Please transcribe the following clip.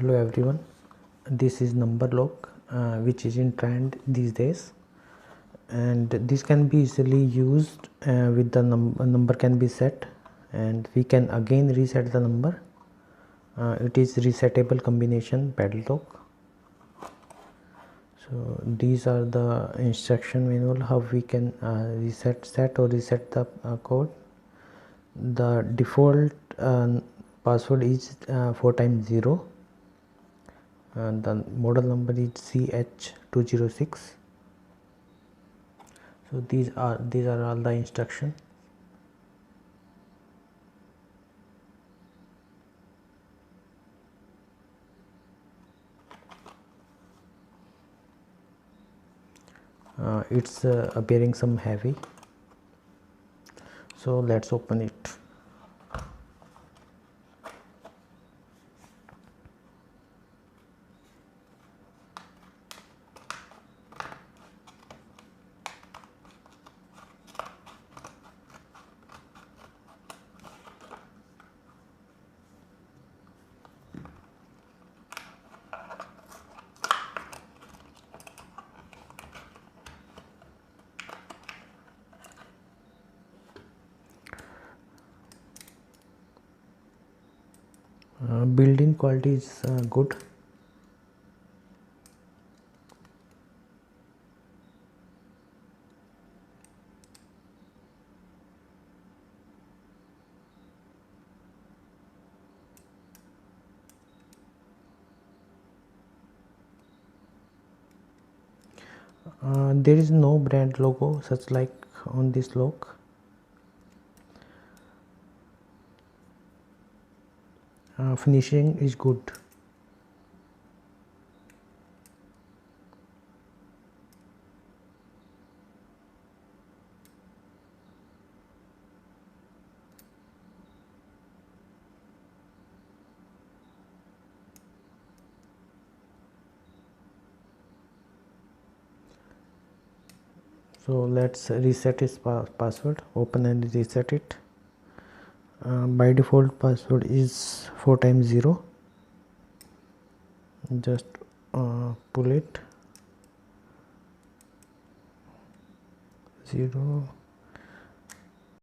Hello everyone, this is number lock which is in trend these days, and this can be easily used with the number can be set and we can again reset the number. It is resettable combination padlock. So these are the instruction manual how we can set or reset the code. The default password is 4 times 0 and the model number is CH206. So these are all the instructions. It's appearing some heavy, so let's open it. Built-in quality is good. There is no brand logo such like on this lock. Finishing is good. So let's reset his password. Open and reset it. By default password is 4 times 0. Just pull it 0